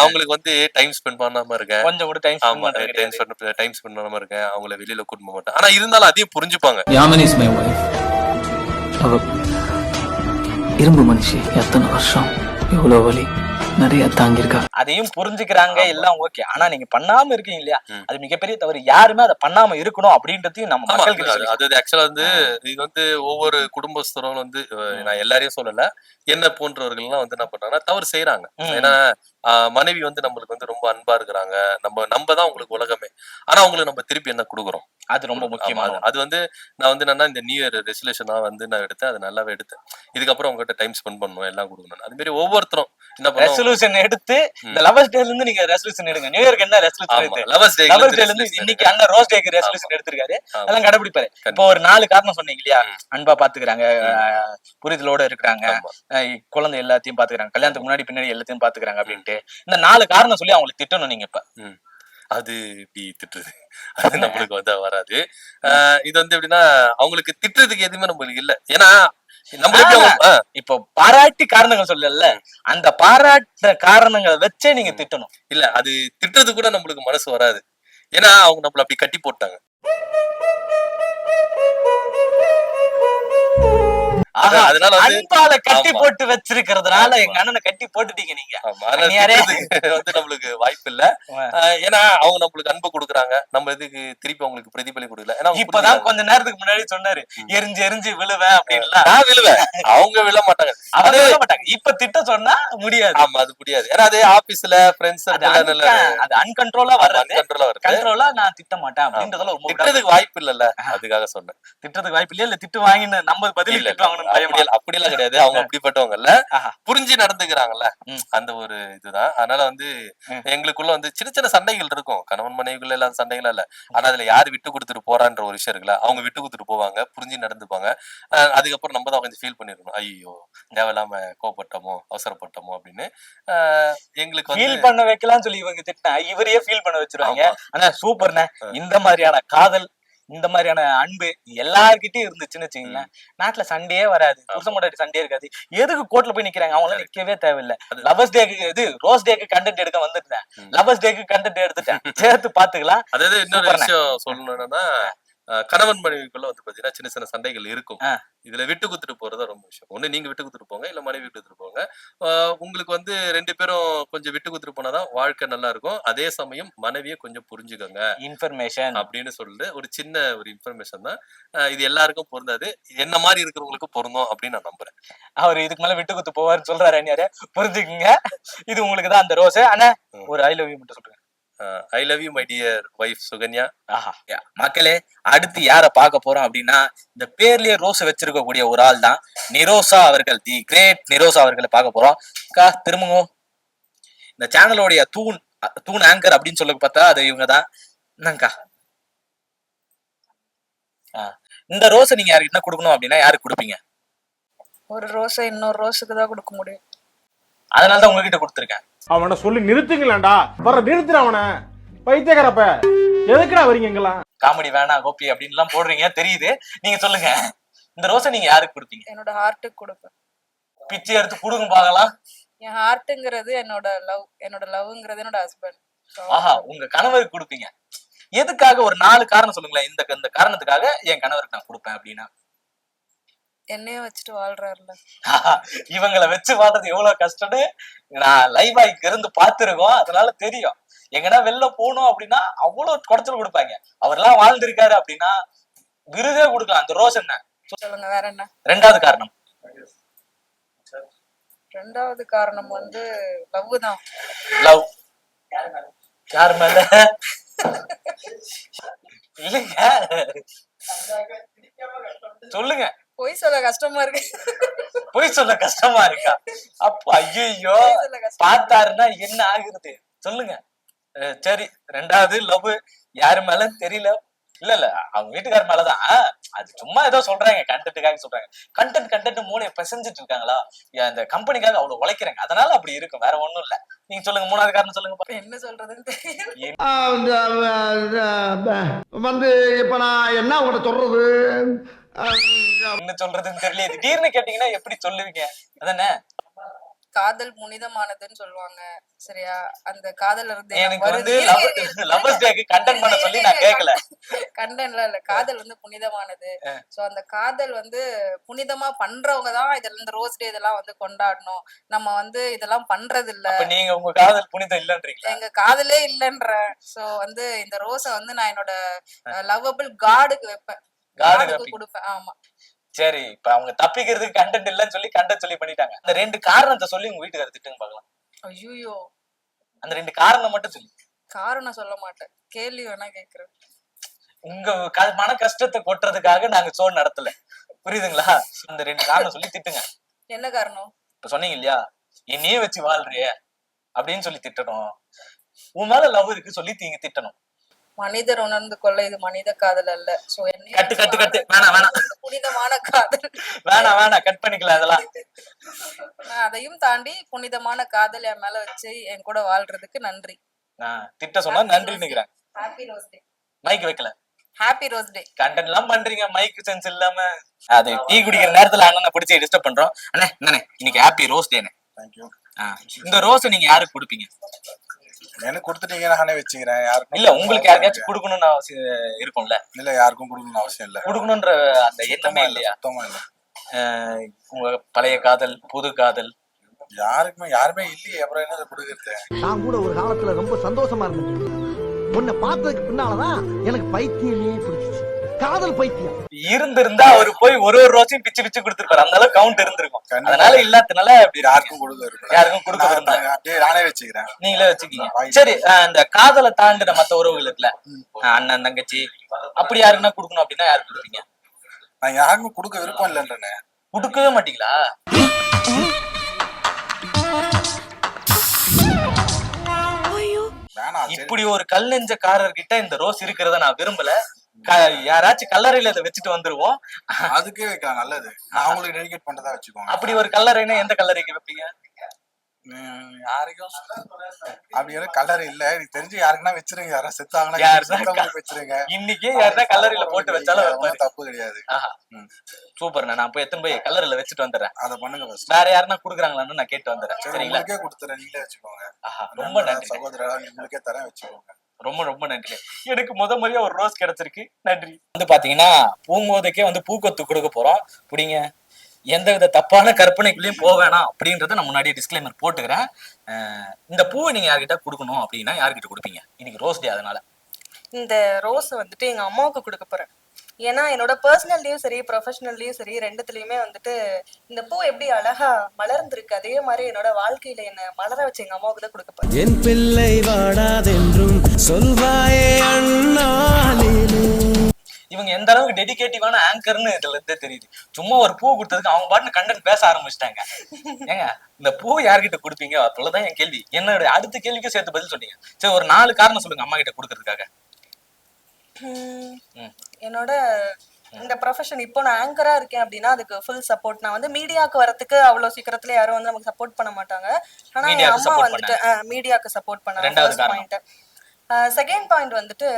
அவங்களுக்கு வந்து டைம் ஸ்பெண்ட் பண்ணாம இருக்கேன். கொஞ்சம் கூட டைம் ஸ்பெண்ட் பண்ணாம இருக்கேன். அவங்கள வெளியில கூட்டிட்டு போக மாட்டேன். ஆனா இருந்தாலும் அதையும் புரிஞ்சுப்பாங்க. Yamini is my wife. அவ இரும்பு மனுஷி. எத்தனை வருஷம் எவ்வளவு வலி நிறைய தாங்கியிருக்கா. அதையும் புரிஞ்சுக்கிறாங்க. எல்லாம் ஓகே. ஆனா நீங்க பண்ணாம இருக்கீங்க இல்லையா, அது மிகப்பெரிய தவறு. யாருமே அதை பண்ணாம இருக்கணும் அப்படின்றதையும் நம்ம மக்களுக்கு அது ஆக்சுவலா வந்து இது வந்து ஒவ்வொரு குடும்பஸ்தரும் வந்து நான் எல்லாரையும் சொல்லல, என்ன போன்றவர்கள் எல்லாம் வந்து என்ன பண்றாங்கன்னா தவறு செய்யறாங்க. ஏன்னா மனைவி வந்து நம்மளுக்கு வந்து ரொம்ப அன்பா இருக்கிறாங்க. நம்ம தான் உங்களுக்கு உலகமே. ஆனா அவங்களுக்கு நம்ம திருப்பி என்ன கொடுக்குறோம், அது ரொம்ப முக்கியமான. அது வந்து நான் வந்து என்னன்னா இந்த நியூ இயர் ரெசல்யூஷனா வந்து நான் எடுத்தேன். அது நல்லாவே எடுத்தேன். இதுக்கப்புறம் உங்ககிட்ட டைம் ஸ்பெண்ட் பண்ணணும், எல்லாம் கொடுக்கணும். அது மாதிரி ஒவ்வொருத்தரும் என்ன பண்ணுவோம், ரெசல்யூஷன் எடுத்து இந்த லவர்ஸ் டேல இருந்து நீங்க ரெசல்யூஷன் எடுங்க. நியூ இயர்க்கு என்ன ரெசல்யூஷன்? லவர்ஸ் டேல இருந்து இன்னைக்கு அண்ணன் ரோஸ் டேக்கு ரெசல்யூஷன் எடுத்திருக்காரு. அதெல்லாம் கடைபிடிப்பாரு. இப்போ ஒரு 4 காரணம் சொன்னீங்க இல்லையா, அன்பா பாத்துக்கிறாங்க, புரிதலோட இருக்கிறாங்க, குழந்தை எல்லாத்தையும் பாத்துக்கிறாங்க, கல்யாணத்துக்கு முன்னாடி பின்னாடி எல்லாத்தையும் பாத்துக்கிறாங்க அப்படின்ட்டு இந்த 4 காரணம் சொல்லி அவங்களுக்கு திட்டணும் நீங்க. இப்ப அது இப்படி திட்டுறது அது நம்மளுக்கு வந்து வராது. இது வந்து எப்படின்னா அவங்களுக்கு திட்டுறதுக்கு எதுவுமே நம்மளுக்கு இல்ல. ஏன்னா இப்போ பாராட்டி காரணங்கள் சொல்லல, அந்த பாராட்டுற காரணங்களை வச்சே நீங்க திட்டணும். இல்ல அது திட்டுறது கூட நம்மளுக்கு மனசு வராது. ஏன்னா அவங்க நம்மள அப்படி கட்டி போட்டாங்க. அதனால அன்பால கட்டி போட்டு வச்சிருக்கிறதுனால எங்க அண்ணனை கட்டி போட்டுட்டீங்க நீங்க. வந்து நம்மளுக்கு வாய்ப்பு இல்ல. ஏன்னா அவங்க நம்மளுக்கு அன்பு கொடுக்குறாங்க, நம்ம இதுக்கு திருப்பி அவங்களுக்கு பிரதிபலி கொடுக்கல. ஏன்னா இப்பதான் கொஞ்ச நேரத்துக்கு முன்னாடி சொன்னாரு எரிஞ்சு எரிஞ்சு விழுவேன் அப்படின்னு. நான் விழுவேன், அவங்க விழ மாட்டாங்க. அவங்க விழ மாட்டாங்க. இப்ப திட்ட சொன்னா முடியாது. ஆமா, அது முடியாது. ஏன்னா அது ஆபீஸ்ல ஃப்ரெண்ட்ஸ் அது அன்கண்ட்ரோலா வர்றது. கண்ட்ரோலா நான் திட்ட மாட்டேன் அப்படின்றதுல ரொம்ப திட்டத்துக்கு வாய்ப்பு இல்லல்ல, அதுக்காக சொன்னேன். திட்டத்துக்கு வாய்ப்பு இல்லையா, இல்ல திட்டு வாங்கின்னு நம்ம பதில் திட்டுவாங்கன்னு அப்படி எல்லாம் கிடையாது. அவங்க அப்படிப்பட்டவங்கல்ல, புரிஞ்சு நடந்துக்கிறாங்கல்ல, அந்த ஒரு இதுதான். அதனால வந்து எங்களுக்குள்ள வந்து சின்ன சின்ன சண்டைகள் இருக்கும். கணவன் மனைவிக்குள்ள எல்லாம் சண்டைகள் இல்ல. ஆனா அதுல யாரு விட்டு கொடுத்துட்டு போறான்ற ஒரு விஷயம் இருக்குல்ல, அவங்க விட்டு கொடுத்துட்டு போவாங்க, புரிஞ்சு நடந்துப்பாங்க. அதுக்கப்புறம் நம்ம தான் கொஞ்சம் ஃபீல் பண்ணிருக்கணும், ஐயோ தேவையில்லாம கோபப்பட்டோமோ அவசரப்பட்டோமோ அப்படின்னு. எங்களுக்கு ஃபீல் பண்ண வைக்கலாம்னு சொல்லி இவங்க திட்டினா இவரையே ஃபீல் பண்ண வச்சிருவாங்க. ஆனா சூப்பர்ண்ணே, இந்த மாதிரியான காதல், இந்த மாதிரியான அன்பு எல்லார்கிட்டயும் இருந்துச்சுன்னு வச்சுங்களேன், நாட்டுல சண்டையே வராது. புருஷன் பொண்டாட்டி சண்டையே இருக்காது. எதுக்கு கோர்ட்ல போய் நிக்கிறாங்க? அவங்க நிக்கவே தேவையில்லை. லவர்ஸ் டேக்கு இது ரோஸ் டேக்கு கண்டென்ட் எடுக்க வந்துட்டேன், லவர்ஸ் டேக்கு கண்டென்ட் எடுத்துட்டேன், சேர்த்து பாத்துக்கலாம். அதாவது இன்னொரு விஷயம் சொல்லணும்னா, கணவன் மனைவிக்குள்ள வந்து பாத்தீங்கன்னா சின்ன சின்ன சண்டைகள் இருக்கும். ஆ. இதுல விட்டு குடுத்துட்டு போறதா ரொம்ப விஷயம். ஒண்ணு நீங்க விட்டு குடுத்துட்டு போங்க, இல்ல மனைவி விட்டு குடுத்துட்டு போங்க. உங்களுக்கு வந்து 2 பேரும் கொஞ்சம் விட்டு குடுத்துட்டு போனாதான் வாழ்க்கை நல்லா இருக்கும். அதே சமயம் மனைவியை கொஞ்சம் புரிஞ்சுக்கோங்க இன்ஃபர்மேஷன் அப்படின்னு சொல்லிட்டு ஒரு சின்ன ஒரு இன்ஃபர்மேஷன் தான். இது எல்லாருக்கும் பொருந்தாது, என்ன மாதிரி இருக்கிறவங்களுக்கு பொருந்தும் அப்படின்னு நான் நம்புறேன். அவர் இதுக்கு மேல விட்டு குத்து போவாருன்னு சொல்றாரு அண்ணியாரு. புரிஞ்சுக்குங்க, இது உங்களுக்கு தான் அந்த ரோஸ். ஆனா ஒரு ஐ லவ் யூ மட்டும் சொல்லுங்க. I love you my dear wife Sukanya. ஆஹா, மக்களே, அடுத்து யார பார்க்க போறோம் அப்படின்னா, இந்த பேர்லயே ரோஸ் வச்சிருக்கக்கூடிய ஒரு ஆள் தான் நிரோஷா அவர்கள், தி கிரேட் நிரோஷா அவர்களை பார்க்க போறோம். அக்கா திரும்புங்க. இந்த சேனலோடைய தூண் ஆங்கர் அப்படின்னு சொல்ல பார்த்தா அது இவங்க தான். என்னங்கக்கா, இந்த ரோஸை நீங்க யாருக்கிட்ட கொடுக்கணும் அப்படின்னா யாருக்கு கொடுப்பீங்க? ஒரு ரோஸை இன்னொரு ரோஸுக்கு தான் கொடுக்க முடியும். அதனாலதான் உங்ககிட்ட கொடுத்துருக்கேன். அவனை சொல்லி நிறுத்துங்களேன்டா. வர நிறுத்துற அவனை. பைத்தியக்காரப்ப எதுக்குடா வரீங்க எங்கெல்லாம்? காமெடி வேணாம் கோபி அப்படின்னு எல்லாம் போடுறீங்க தெரியுது. நீங்க சொல்லுங்க, இந்த ரோஸை நீங்க யாருக்கு கொடுப்பீங்க? என்னோட ஹார்ட்டுக்கு கொடுப்பேன். பிச்சை எடுத்து கொடுங்க பார்க்கலாம். என் ஹார்ட்டுங்கிறது என்னோட லவ்ங்கிறது என்னோட ஹஸ்பண்ட். ஆஹா, உங்க கணவருக்கு கொடுப்பீங்க. எதுக்காக? ஒரு 4 காரணம் சொல்லுங்களேன். இந்த காரணத்துக்காக என் கணவருக்கு நான் கொடுப்பேன் அப்படின்னா. என்னையும் வச்சுட்டு வாழ்றாருல. இவங்களை வச்சு வாழ்றது எவ்வளவு கஷ்டம்னு நான் லைவா இருந்து பார்த்திருக்கோம். அதனால தெரியும். எங்கன்னா வெளில போகணும் அப்படின்னா அவ்வளவு குடைச்சல் கொடுப்பாங்க. அவர்லாம் வாழ்ந்திருக்காரு அப்படின்னா விருதே கொடுக்கலாம். அந்த ரோஸ் என்ன சொல்லுங்க, வேற என்ன? ரெண்டாவது காரணம்? ரெண்டாவது காரணம் வந்து லவ் தான். லவ் யார் மேல? இல்லைங்க, சொல்லுங்க. பொய் சொல்ல கஷ்டமா இருக்கு. பொய் சொல்ல கஷ்டமா இருக்கா? அப்ப ஐயோ, பார்த்தாருன்னா என்ன ஆகுறது சொல்லுங்க. சரி, ரெண்டாவது லவ் யாரு மேல தெரியல. இல்ல அவங்க வீட்டுக்கார மேலதான். அது சும்மா ஏதோ சொல்றாங்க, கண்டென்ட்டுக்காக சொல்றாங்க. கண்டென்ட் மூளையை பிசைஞ்சிட்டு இருக்காங்களா, அந்த கம்பெனிக்காக அவ்வளவு உழைக்கிறாங்க, அதனால அப்படி இருக்கும், வேற ஒண்ணும் இல்ல. நீங்க சொல்லுங்க, 3வது காரணம் சொல்லுங்க. என்ன சொல்றதுன்னு தெரியல. வந்து இப்ப நான் என்ன உங்கள்ட்ட சொல்றது? என்ன சொல்றதுன்னு தெரியல. திடீர்னு கேட்டீங்கன்னா எப்படி சொல்லுவீங்க? அதானே, காதல் புனிதமானதுன்னு சொல்லுவாங்க. சரியா? அந்த காதல் இருந்து எனக்கு வந்து லவ்வர்ஸ் டேக்கு கண்டென்ட் பண்ண சொல்லி நான் கேட்கல. கண்டென்ட்ல இல்ல, காதல் வந்து புனிதமானது. சோ அந்த காதல் வந்து புனிதமா பண்றவங்க தான் இதுல இந்த ரோஸ் டே இதெல்லாம் வந்து கொண்டாடணும். நம்ம வந்து இதெல்லாம் பண்றது இல்ல. அப்ப நீங்க உங்க காதல் புனிதம் இல்லன்றீங்களா? எங்க காதலே இல்லன்ற. சோ வந்து இந்த ரோஸை வந்து நான் என்னோட லவ்வபிள் காடுக்கு வைப்பேன், காடுக்கு கொடுப்பேன். ஆமா. சரி, இப்ப அவங்க தப்பிக்கிறதுக்கு கண்டென்ட் இல்லன்னு சொல்லி கண்டென்ட் சொல்லி பண்ணிட்டாங்க. அந்த 2 காரணத்தை சொல்லி உங்க வீட்டுக்கார திட்டுங்க பாக்கலாம். ஐயோ, அந்த 2 காரணம் மட்டும் சொல்லி. காரணம் சொல்ல மாட்டேன், கேள்வி வேணா கேக்குறேன். உங்க மன கஷ்டத்தை கொட்டுறதுக்காக நாங்க ஷோ நடத்தல, புரியுதுங்களா? அந்த 2 காரணம் சொல்லி திட்டுங்க. என்ன காரணம்? இப்ப சொன்னீங்க இல்லையா, என்னையே வச்சு வாழ்றிய அப்படின்னு சொல்லி திட்டணும். உன் மேல லவ் இருக்கு சொல்லி நீங்க திட்டணும். மனிதர் உணர்ந்து கொள்ள இது மனித காதல் அல்ல. சோ கட்டு வேணாம் புனிதமான காதல். வேணாம் கட் பண்ணிக்கலாம் அதெல்லாம். நான் அதையும் தாண்டி புனிதமான காதல் என் மேல வச்சு என் கூட வாழ்றதுக்கு நன்றி. திட்ட சொன்னா நன்றி நிக்கிறேன். ஹாப்பி ரோஸ் டே. மைக் வைக்கல. ஹாப்பி ரோஸ் டே. கண்டென்ட் எல்லாம் பண்றீங்க, மைக் சென்ஸ் இல்லாம. அது டீ குடிக்கிற நேரத்துல அண்ணனை பிடிச்சி டிஸ்டர்ப் பண்றோம். அண்ணே என்னண்ணே, இன்னைக்கு ஹாப்பி ரோஸ் டேண்ணே. தேங்க்யூ. இந்த ரோஸ் நீங்க யாருக்கு கொடுப்பீங்க? எனக்கு கொடுத்துட்டீங்க, நானே வச்சுக்கிறேன். யாருக்கும் இல்ல, உங்களுக்கு யாருக்காச்சும் கொடுக்கணும்னு அவசியம் இருக்கும்ல? இல்ல, யாருக்கும் கொடுக்கணும்னு அவசியம் இல்ல. கொடுக்கணும்ன்ற அந்த எண்ணமே இல்லையா? சுத்தமா இல்ல. உங்க பழைய காதல், புது காதல் யாருமே இல்லையே, அப்புறம் என்ன கொடுக்கறது? நான் கூட ஒரு காலத்துல ரொம்ப சந்தோஷமா இருந்தேன். உன்னை பார்த்ததுக்கு பின்னாலதான் எனக்கு பைத்தியமே பிடிச்சிச்சு. காதல் பைத்தியம் இருந்திருந்தா அவரு போய் ஒரு ரோஸையும் பிச்சு பிச்சு கொடுத்துருப்பாரு. அந்த அளவுக்கு கவுண்ட் இருந்திருக்கும். அதனால இல்லாதனால யாருக்கும் கொடுக்க அப்படியே நானே வச்சுக்கிறேன். நீங்களே வச்சுக்கீங்க. சரி, இந்த காதலை தாண்டின மத்த உறவுகள் இருக்குல்ல, அண்ணன் தங்கச்சி, அப்படி யாருன்னா கொடுக்கணும் அப்படின்னா யாருக்கு கொடுப்பீங்க? நான் யாருக்கும் கொடுக்க விருப்பம் இல்லைன்றேன்னு. கொடுக்கவே மாட்டீங்களா? இப்படி ஒரு கல் நெஞ்சக்காரர்கிட்ட இந்த ரோஸ் இருக்கிறத நான் விரும்பல. யாராச்சும் கல்லறையில இதை வச்சுட்டு வந்துருவோம். அதுக்கே வைக்கலாம், நல்லது. நான் உங்களுக்கு டெடிகேட் பண்றதா வச்சுக்கோங்க. அப்படி ஒரு கல்லறைன்னா எந்த கல்லறைக்கு வைப்பீங்க? யாருக்கும் அப்படி கல்லறை இல்ல, எனக்கு தெரிஞ்சு யாருக்குன்னா வச்சிருங்க. யாரா செத்தாங்கன்னா வச்சிருங்க. இன்னைக்கு யாருன்னா கல்லறையில போட்டு வச்சாலும் தப்பு கிடையாது. சூப்பர். நான் போய் எத்தனை போய் கல்லறையில வச்சுட்டு வந்துடுறேன். அதை பண்ணுங்க. வேற யாருன்னா குடுக்குறாங்களான்னு நான் கேட்டு வந்துடுறேன். சரிங்களா? கொடுத்துறேன், நீங்களே வச்சுக்கோங்க. ரொம்ப நன்றி சகோதரா, உங்களுக்கே தரேன், வச்சுக்கோங்க. ரொம்ப ரொம்ப நன்றி. எனக்கு முறையா ஒரு ரோஸ் கிடைச்சிருக்கு. நன்றி. வந்து பாத்தீங்கன்னா பூங்கோதைக்கே வந்து பூக்கொத்து கொடுக்க போறோம். புடிங்க. எந்த வித தப்பான கற்பனைக்குள்ளேயும் போக வேணாம் அப்படின்றத நான் முன்னாடியே டிஸ்க்ளைமர் போட்டுக்கிறேன். இந்த பூவை நீங்க யார்கிட்ட கொடுக்கணும் அப்படின்னா யார்கிட்ட கொடுப்பீங்க? இன்னைக்கு ரோஸ் டே, அதனால இந்த ரோஸ் வந்துட்டு எங்க அம்மாவுக்கு கொடுக்க போறேன். ஏன்னா என்னோட பர்சனல்லையும் சரி ப்ரொஃபஷனல்லையும் சரி ரெண்டுத்துலயுமே வந்துட்டு இந்த பூ எப்படி அழகா மலர்ந்திருக்கு அதே மாதிரி என்னோட வாழ்க்கையில என்ன மலர வச்சு எங்க அம்மாவுக்கு தான் கொடுக்க போறேன். என் பிள்ளை வாடாதென்றும் சொல்வாயே அண்ணாலே. இவங்க எந்த அளவுக்கு டெடிகேட்டிவான ஆங்கர்னு இதுல இருந்தே தெரியுது. சும்மா ஒரு பூ கொடுத்ததுக்கு அவங்க பாட்டு கண்டென்ட் பேச ஆரம்பிச்சிட்டாங்க. ஏங்க இந்த பூ யார்கிட்ட கொடுப்பீங்க அவ்வளவுதான் என் கேள்வி. என்னோட அடுத்த கேள்விக்கும் சேர்த்து பதில் சொன்னீங்க. சரி, ஒரு 4 காரணம் சொல்லுங்க அம்மா கிட்ட கொடுக்கறதுக்காக. என்னோட இந்த ப்ரொஃபஷன் இப்போ நான் ஆங்கரா இருக்கேன் அப்படின்னா அதுக்கு ஃபுல் சப்போர்ட். நான் வந்து மீடியாவுக்கு வரதுக்கு அவ்வளவு சீக்கிரத்துல யாரும் வந்து நமக்கு சப்போர்ட் பண்ண மாட்டாங்க. ஆனா என் அம்மா வந்துட்டு மீடியாவுக்கு சப்போர்ட் பண்ணாங்க. First point. செகண்ட் பாயிண்ட் வந்துட்டு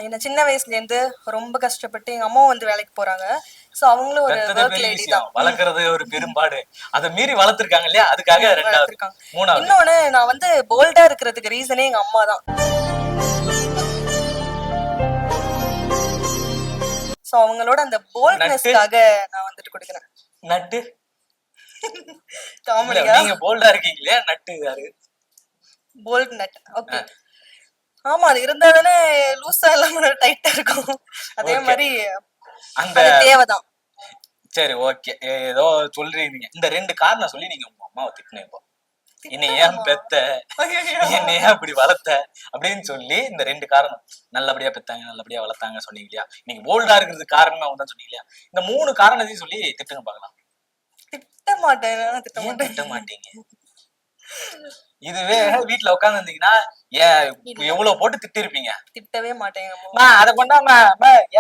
என்ன சின்ன வயசுல இருந்து ரொம்ப கஷ்டப்பட்டு எங்க அம்மா வந்து வேலைக்கு போறாங்க. சோ அவங்களும் ஒரு ஒர்க் லேடி தான். வளர்க்கறது ஒரு பெரும்பாடு. அத மீறி வளர்த்திருக்காங்க இல்லையா, அதுக்காக ரெண்டாவது. மூணாவது, இன்னொன்னு நான் வந்து போல்டா இருக்கிறதுக்கு ரீசனே எங்க அம்மா தான். சோ அவங்களோட அந்த போல்ட்னஸ்க்காக நான் வந்துட்டு கொடுக்கிறேன். நட்டு காமெடியா நீங்க போல்டா இருக்கீங்களே, நட்டு யாரு? Bolt nut. ஓகே, ஆமா, அது இருந்தா தானே லூஸா இல்லாம டைட்டா இருக்கும். அதே மாதிரி அந்த தேவைதான். சரி, ஓகே, ஏதோ சொல்றீங்க. இந்த 2 காரணம் சொல்லி நீங்க உங்க அம்மாவை திட்டினேன். இப்போ என்னை ஏன் பெத்த, என்னை ஏன் இப்படி வளர்த்த அப்படின்னு சொல்லி இந்த 2 காரணம், நல்லபடியா பெத்தாங்க நல்லபடியா வளர்த்தாங்க சொன்னீங்க இல்லையா, நீங்க போல்டா இருக்கிறதுக்கு காரணம் அவங்க தான் சொன்னீங்க இல்லையா, இந்த 3 காரணத்தையும் சொல்லி திட்டுங்க பார்க்கலாம். திட்ட மாட்டேன். திட்ட மாட்டீங்க. இதுவே வீட்டுல உட்கார்ந்து இருந்தீங்கன்னா எவ்வளவு போட்டு திட்டிருப்பீங்க. திட்டவே மாட்டேன். அத பண்ணாம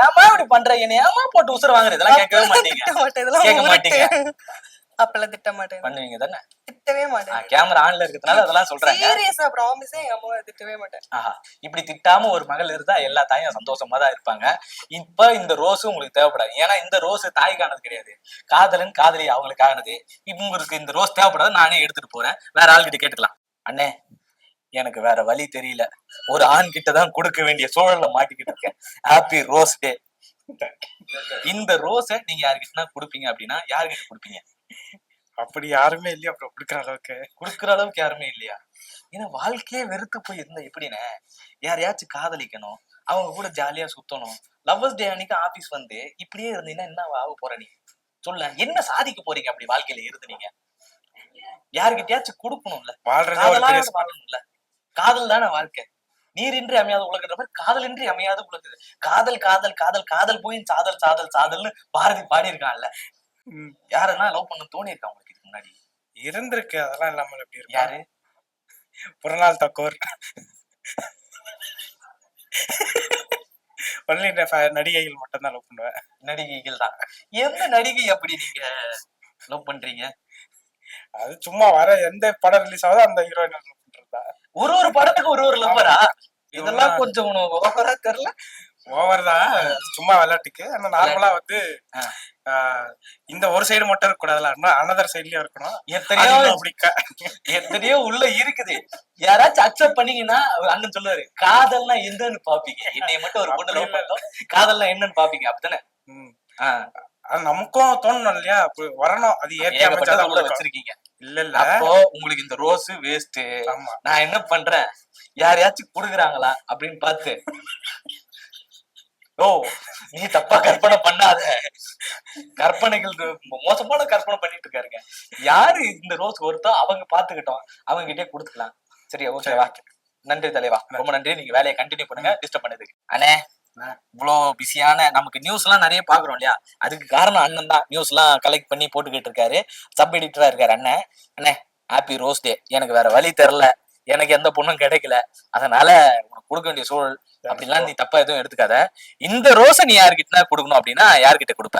ஏமா இப்படி பண்ற, என்ன ஏமா போட்டு உசுர வாங்குறது, இதெல்லாம் கேட்கவே மாட்டீங்க. கேட்க மாட்டீங்க. அப்பெல்லாம் திட்ட மாட்டேன். பண்ணுவீங்க தானே? திட்டவே மாட்டேன். கேமரா ஆன்ல இருக்கிறதுனால அதெல்லாம் சொல்றாங்க. சீரியஸா ப்ராமிஸே எங்க அம்மாவை திட்டவே மாட்டேன். இப்படி திட்டாம ஒரு மகள் இருந்தா எல்லா தாயும் சந்தோஷமா தான் இருப்பாங்க. இப்ப இந்த ரோஸ் உங்களுக்கு தேவைப்படாது. ஏன்னா இந்த ரோஸ் தாய்க்கானது கிடையாது, காதலன் காதலி அவங்களுக்கானது. உங்களுக்கு இந்த ரோஸ் தேவைப்படாது, நானே எடுத்துட்டு போறேன். வேற ஆள்கிட்ட கேட்டுக்கலாம். அண்ணே, எனக்கு வேற வழி தெரியல, ஒரு ஆண் கிட்டதான் கொடுக்க வேண்டிய சூழல்ல மாட்டிக்கிட்டு இருக்கேன். ஹாப்பி ரோஸ் டே. இந்த ரோஸ நீங்க யாருக்கிட்ட கொடுப்பீங்க அப்படின்னா யாருக்கிட்ட கொடுப்பீங்க? அப்படி யாருமே இல்லையா அப்புறம் கொடுக்குற அளவுக்கு யாருமே இல்லையா? ஏன்னா வாழ்க்கையே வெறுத்து போய் இருந்தா எப்படின்னு யாரையாச்சும் காதலிக்கணும், அவங்க கூட ஜாலியா சுத்தணும். லவ்வர்ஸ் டே அன்னைக்கு ஆபீஸ் வந்து இப்படியே இருந்தீங்கன்னா என்ன ஆக போற? நீ சொல்ல, என்ன சாதிக்க போறீங்க அப்படி வாழ்க்கையில இருந்து? நீங்க யாருக்கிட்டயாச்சும் கொடுக்கணும்ல, வாழணும்ல. காதல் தானே வாழ்க்கை. நீரின்றி அமையாத உலகன்ற மாதிரி காதலின்றி அமையாத உலகம். காதல் காதல் காதல் காதல் போய் சாதல் சாதல் சாதல்னு பாரதி பாடி இருக்கான்ல. யாருன்னா லவ் பண்ண தோணி இருக்கா உங்களுக்கு இதுக்கு முன்னாடி? இருந்திருக்கு, அதெல்லாம் இல்லாம எப்படி இருக்கு? யாரு? புறநாள் தக்கோர். நடிகைகள் மட்டும் தான் லவ் பண்ணுவேன். நடிகைகள் தான். எந்த நடிகை அப்படி நீங்க லவ் பண்றீங்க? அது சும்மா வர எந்த படம் ரிலீஸ் ஆகுதோ அந்த ஹீரோயின் லவ் பண்றதா. ஒரு படத்துக்கு ஒரு லவ்வரா? இதெல்லாம் கொஞ்சம் ஓவரா தெரியல. ஓவர் தான், சும்மா விளையாட்டுக்கு. ஆனா நார்மலா வந்து இந்த ஒரு சைடு மட்டும் இருக்க கூடாதுல, அனதர் சைட்லயும் இருக்கணும். எத்தனையோ உள்ள இருக்குது. யாராச்சும் அக்செப்ட் பண்ணீங்கன்னா அண்ணன் சொல்லுவாரு, காதல்னா என்னன்னு பாப்பீங்க, என்னைய மட்டும் ஒரு பொண்ணு லவ் பண்ணோம், காதல்னா என்னன்னு பாப்பீங்க, அப்படித்தானே? நமக்கும் தோணணும் இல்லையா, வரணும். அது ஏற்கனவே வச்சிருக்கீங்க இல்ல? அப்போ உங்களுக்கு இந்த ரோஸ் வேஸ்ட். நான் என்ன பண்றேன், யாரையாச்சும் குடுக்குறாங்களா அப்படின்னு பார்த்து, ஓ நீ தப்பா கற்பனை பண்ணாத, கற்பனைகள் மோசமான கற்பனை பண்ணிட்டு இருக்காருங்க. யாரு இந்த ரோஸ் ஒருத்தோ அவங்க பாத்துக்கிட்டோம், அவங்க கிட்டே கொடுத்துக்கலாம். சரியா? ஓகேவா? நன்றி தலைவா, ரொம்ப நன்றி. நீங்க வேலையை கண்டினியூ பண்ணுங்க, டிஸ்டர்ப் பண்ணதுக்கு. அண்ணே, இவ்வளோ பிஸியான நமக்கு நியூஸ் எல்லாம் நிறைய பாக்குறோம் இல்லையா, அதுக்கு காரணம் அண்ணன் தான். நியூஸ் எல்லாம் கலெக்ட் பண்ணி போட்டுக்கிட்டு இருக்காரு, சப் எடிட்டரா இருக்காரு அண்ணன். அண்ணே, ஹாப்பி ரோஸ் டே. எனக்கு வேற வழி தெரியல, எனக்கு எந்த பொண்ணும் கிடைக்கல, அதனால உனக்கு கொடுக்க வேண்டிய சூழல். அப்படின்லாம் நீ தப்பா எதுவும் எடுத்துக்காத. இந்த ரோஸை நீ யாருக்கிட்ட கொடுக்கணும் அப்படின்னா யாருக்கிட்ட கொடுப்ப?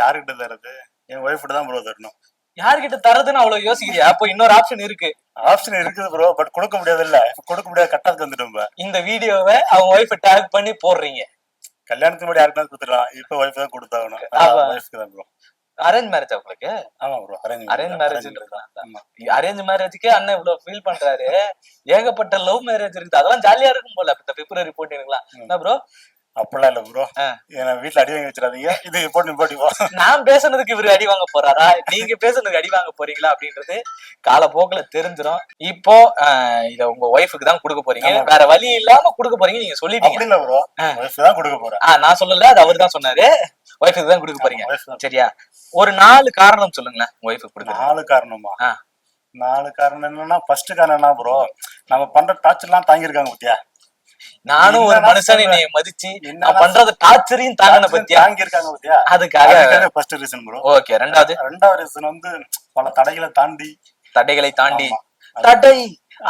யாருக்கிட்ட தரது? என் ஒய்ஃப்கிட்ட தான் ப்ரோ தரணும். யாருக்கிட்ட தரதுன்னு அவ்வளவு யோசிக்கிறியா? அப்போ இன்னொரு ஆப்ஷன் இருக்கு. ஆப்ஷன் இருக்குது ப்ரோ, பட் கொடுக்க முடியாது. இல்ல கொடுக்க முடியாது, கட்டாக்கு வந்துட்டோம். இந்த வீடியோவை அவங்க ஒய்ஃபை டேக் பண்ணி போடுறீங்க. கல்யாணத்துக்கு முன்னாடி யாருக்குன்னா கொடுத்துடலாம், இப்ப ஒய்ஃப் தான் கொடுத்தாகணும். ஒய்ஃப்க்கு தான் ப்ரோ. அரேஞ்ச் மேரேஜ் உங்களுக்கு? ஆமா ப்ரோ, அரேஞ்ச் மேரேஜ் அரேஞ்ச் மேரேஜ்க்கே அண்ணன் இவ்வளவு ஃபீல் பண்றாரு. ஏகப்பட்ட லவ் மேரேஜ் இருக்குது, அதெல்லாம் ஜாலியா இருக்கும் போல இந்த பிப்ரவரி போட்டிருக்கலாம் என்ன ப்ரோ? அப்படிலாம் இல்ல ப்ரோ, ஏன்னா வீட்டுல அடி வாங்கி வச்சிடாதீங்க. இது போட்டி நான் பேசுனதுக்கு இவரு அடி வாங்க போறாரா, நீங்க பேசுனதுக்கு அடி வாங்க போறீங்களா அப்படின்றது காலப்போக்குல தெரிஞ்சிடும். இப்போ இத உங்க ஒய்ஃபுக்கு தான் கொடுக்க போறீங்க, வேற வழி இல்லாம கொடுக்க போறீங்க நீங்க சொல்லிட்டீங்க. இல்ல ப்ரோ, ஒய்ஃப் தான் கொடுக்க போறேன். நான் சொல்லல, அது அவரு தான் சொன்னாரு. ஒய்ஃபுக்கு தான் கொடுக்க போறீங்க, சரியா? ஒரு 4 காரணம் சொல்லுங்களேன் ஒய்ஃபுக்கு கொடுக்க. 4 காரணமா? 4 காரணம் என்னன்னா, ஃபர்ஸ்ட் காரணம் என்ன ப்ரோ, நம்ம பண்ற டார்ச்சர் எல்லாம் தாங்கிருக்காங்க பத்தியா. நானும் ஒரு மனுஷன் என்னைய மதிச்சு நான் பண்றது டார்ச்சரையும் தாங்கின பத்தியா, தாங்கிருக்காங்க பத்தியா. அதுக்காக ஃபர்ஸ்ட் ரீசன் ப்ரோ. ஓகே. ரெண்டாவது ரீசன் வந்து பல தடைகளை தாண்டி தடை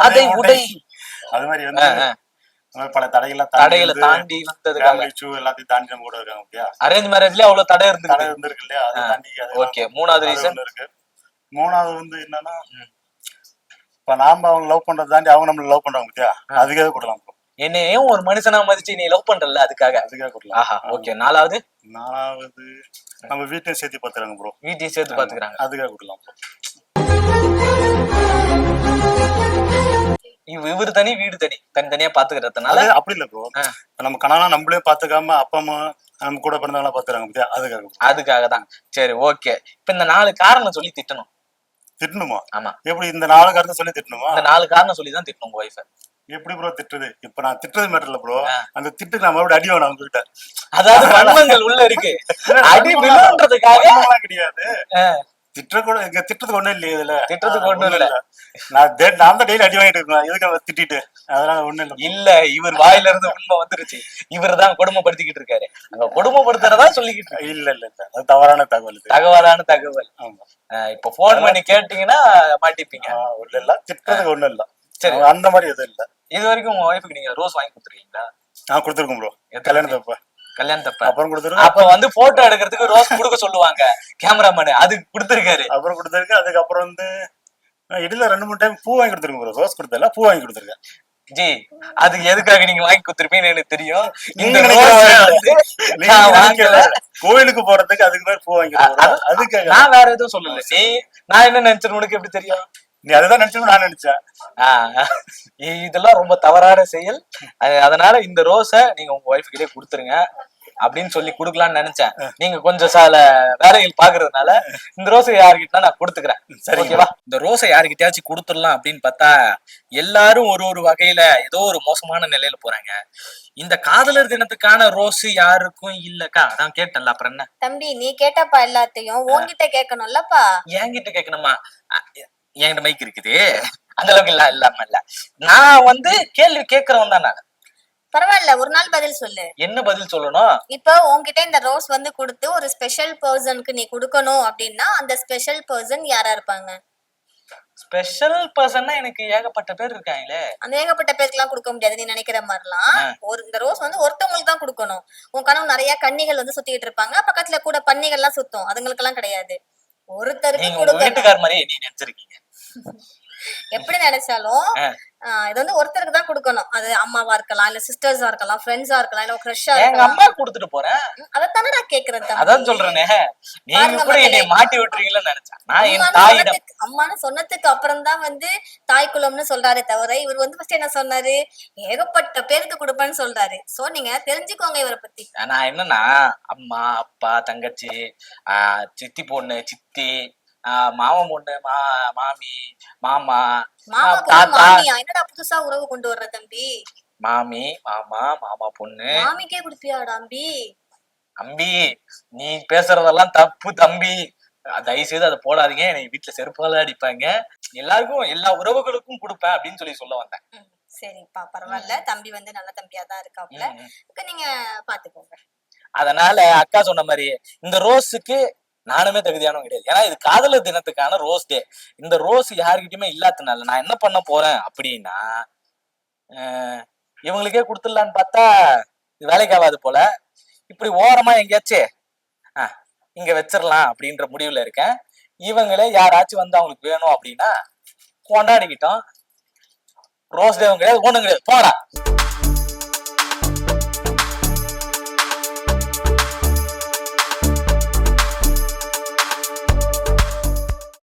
அதை உடை, அது மாதிரி வந்து பல தடைகளை தாண்டி வந்ததுக்காக எல்லாத்தையும் தாண்டி நம்ம கூட இருக்காங்க பத்தியா. அரேஞ்ச் மேரேஜ்ல அவ்வளவு தடை இருந்திருக்கு இல்லையா, அதை தாண்டி. ஓகே. மூணாவது ரீசன் இருக்கு. மூணாவது வந்து என்னன்னா, இப்ப நாம அவங்க லவ் பண்றது தாண்டி அவங்க நம்மள லவ் பண்றாங்க பத்தியா, அதுக்காக கொடுக்கலாம். என்னையும் ஒரு மனுஷனா மதிச்சு நீ லவ் பண்றல, அதுக்காக கொடுக்கலாம். ஆஹா, ஓகே. நாலாவது நம்ம வீட்டையும் சேர்த்து பாத்துறாங்க ப்ரோ. வீட்டையும் சேர்த்து பாத்துக்கிறாங்க, அதுக்காக கொடுக்கலாம் ப்ரோ. இவரு தனி வீடு தனி தனித்தனியா பாத்துக்கிறதுனால அப்படி இல்ல ப்ரோ, நம்ம கணவனா நம்மளே பாத்துக்காம அப்பா அம்மா நம்ம கூட பிறந்தவங்களா பாத்துறாங்க பத்தியா, அதுக்காக தான். சரி, ஓகே. இப்ப இந்த 4 காரணம் சொல்லி திட்டணுமா? ஆமா. எப்படி இந்த 4 காரணம் சொல்லி திட்டணுமா? இந்த 4 காரணம் சொல்லி தான் திட்டணும் ஒய்ஃப. எப்படி ப்ரோ திட்டுறது? இப்ப நான் திட்டுறது மேட்டர் இல்ல ப்ரோ, அந்த திட்டுக்கு நான் மறுபடியும் அடி வேணும் அவங்க கிட்ட. அதாவது வன்மங்கள் உள்ள இருக்கு, அடி விழுன்றதுக்காக கிடையாது. திட்டத்துக்கு ஒண்ணும் இல்லையே, இதுல திட்டத்துக்கு ஒண்ணும் இல்ல. நான் தான் டெய்லி அடி வாங்கிட்டு இருக்கேன், எதுக்கு திட்டிட்டு, அதனால ஒண்ணும் இல்ல. இல்ல, இவர் வாயில இருந்து உண்மை வந்துருச்சு, இவர் தான் கொடுமைப்படுத்திக்கிட்டு இருக்காரு. அங்க கொடுமைப்படுத்துறதா சொல்லிக்கிட்டு. இல்ல இல்ல இல்ல, அது தவறான தகவல். இப்ப போன் பண்ணி கேட்டீங்கன்னா மாட்டிப்பீங்க. ஒண்ணு இல்ல, திட்டத்துக்கு ஒண்ணும் இல்ல. சரி, அந்த மாதிரி எதுவும் இல்ல. இது வரைக்கும் உங்க ஒய்ஃபுக்கு நீங்க ரோஸ் வாங்கி கொடுத்துருக்கீங்களா? கொடுத்துருக்கோம் ப்ரோ, கல்யாணத்தப்ப. அப்புறம் கொடுத்துருக்கோம். அப்ப வந்து போட்டோ எடுக்கிறதுக்கு ரோஸ் கொடுக்க சொல்லுவாங்க கேமராமேன், அது கொடுத்துருக்காரு. அப்புறம் கொடுத்துருக்கு. அதுக்கப்புறம் வந்து இடையில 2-3 டைம் பூ வாங்கி கொடுத்துருக்கோம் ப்ரோ. ரோஸ் கொடுத்தல, பூ வாங்கி கொடுத்துருக்கேன். ஜி, அதுக்கு எதுக்காக நீங்க வாங்கி கொடுத்துருப்பீங்கன்னு எனக்கு தெரியும். கோயிலுக்கு போறதுக்கு அதுக்கு தான் பூ வாங்கி. அதுக்காக நான் வேற எதுவும் சொல்லல. நான் என்ன நினைச்சேன் உனக்கு எப்படி தெரியும்? நீ அதுதான் நினைச்சு நான் நினைச்சேன். இதெல்லாம் ரொம்ப தவறான செயல். அதனால இந்த ரோஸ நீங்க உங்க ஒய்ஃப் கிட்டே கொடுத்துருங்க அப்படின்னு சொல்லி கொடுக்கலாம்னு நினைச்சேன். நீங்க கொஞ்சம் சில வேலைகள் பாக்குறதுனால இந்த ரோஸை யாருக்கிட்ட நான் கொடுத்துக்கிறேன். ஓகேவா? இந்த ரோஸை யாருக்கிட்டயாச்சும் கொடுத்துடலாம் அப்படின்னு பார்த்தா எல்லாரும் ஒரு வகையில ஏதோ ஒரு மோசமான நிலையில போறாங்க. இந்த காதலர் தினத்துக்கான ரோஸ் யாருக்கும் இல்லக்கா, அதான் கேட்டல. அப்புறம் என்ன தம்பி, நீ கேட்டப்பா எல்லாத்தையும் உன்கிட்ட கேட்கணும்லப்பா. என்கிட்ட கேட்கணுமா? என்கிட்ட மைக் இருக்குது, அந்த அளவுக்கு இல்லாம இல்ல. நான் வந்து கேள்வி கேட்கறவன் தான். நான் பரவாயில்ல, ஒரு நாள் பதில் சொல்லு. என்ன பதில் சொல்லணும்? இப்போ உன்கிட்ட இந்த ரோஸ் வந்து கொடுத்து ஒரு ஸ்பெஷல் பர்சனுக்கு நீ கொடுக்கணும் அப்படின்னா அந்த ஸ்பெஷல் பர்சன் யாரா இருப்பாங்க? ஸ்பெஷல் பர்சன்னா எனக்கு ஏகப்பட்ட பேர் இருக்காங்களே. அந்த ஏகப்பட்ட பேருக்கு எல்லாம் கொடுக்க முடியாது நீ நினைக்கிற மாதிரிலாம். இந்த ரோஸ் வந்து ஒருத்தவங்களுக்கு தான் கொடுக்கணும். உன் கனவு நிறைய கன்னிகள் வந்து சுத்திட்டு இருப்பாங்க, பக்கத்துல கூட பன்னிகள் எல்லாம் சுத்தும், அதுங்களுக்கு எல்லாம் கிடையாது. ஒருத்தருக்கு கொடுக்க. வீட்டுக்கார மாதிரி நீ நினைச்சிருக்கீங்க. எப்படி நினைச்சாலும் இது வந்து ஒருத்தருக்கு தான் கொடுக்கணும். அது அம்மாவா இருக்கலாம், இல்ல சிஸ்டர்ஸா இருக்கலாம், ஃப்ரெண்ட்ஸா இருக்கலாம், இல்ல கிரஷா இருக்கலாம். எங்க அம்மா கொடுத்துட்டு போறேன். அதத்தானே நான் கேக்குறேன். அதான் சொல்றேனே, நீங்க கூட என்னை மாட்டி விட்டுறீங்கன்னு நினைச்சேன். நான் என் தாயிடம் அம்மான்னு சொன்னதுக்கு அப்புறம் தான் வந்து தாய் குலம்னு சொல்றாரே தவிர இவர் வந்து ஃபர்ஸ்ட் என்ன சொன்னாரு, ஏகப்பட்ட பேருக்கு கொடுப்பேன்னு சொல்றாரு. சோ நீங்க தெரிஞ்சுக்கோங்க இவரை பத்தி. நான் என்னன்னா, அம்மா அப்பா தங்கச்சி சித்தி பொண்ணு சித்தி மாமா பொண்ணு மாமி மாமா தாத்தா. என்னடா புதுசா உறவு கொண்டு வர்ற தம்பி? மாமி மாமா மாமா பொண்ணு. மாமிக்கே குடுப்பியாடா அம்பி? அம்பி, நீ பேசுறதெல்லாம் தப்பு தம்பி, தயவு செய்து அதை போடாதீங்க, எனக்கு வீட்டுல செருப்பால அடிப்பாங்க. எல்லாருக்கும் எல்லா உறவுகளுக்கும் கொடுப்பேன் அப்படின்னு சொல்ல வந்தேன். சரிப்பா, பரவாயில்ல. தம்பி வந்து நல்ல தம்பியா தான் இருக்காப்ல, நீங்க பாத்துக்கோங்க. அதனால அக்கா சொன்ன மாதிரி இந்த ரோஸுக்கு நானுமே தகுதியானவங்க கிடையாது. ஏன்னா இது காதலர் தினத்துக்கான ரோஸ் டே. இந்த ரோஸ் யாருக்கிட்டயுமே இல்லாதனால நான் என்ன பண்ண போறேன் அப்படின்னா, இவங்களுக்கே கொடுத்துடலான்னு பார்த்தா இது வேலைக்கு ஆகாது போல. இப்படி ஓரமா எங்கேயாச்சும் இங்க வச்சிடலாம் அப்படின்ற முடிவுல இருக்கேன். இவங்களே யாராச்சும் வந்து அவங்களுக்கு வேணும் அப்படின்னா கொண்டாடிக்கிட்டோம். ரோஸ் டே கிடையாது, ஒண்ணும் கிடையாது, போடா.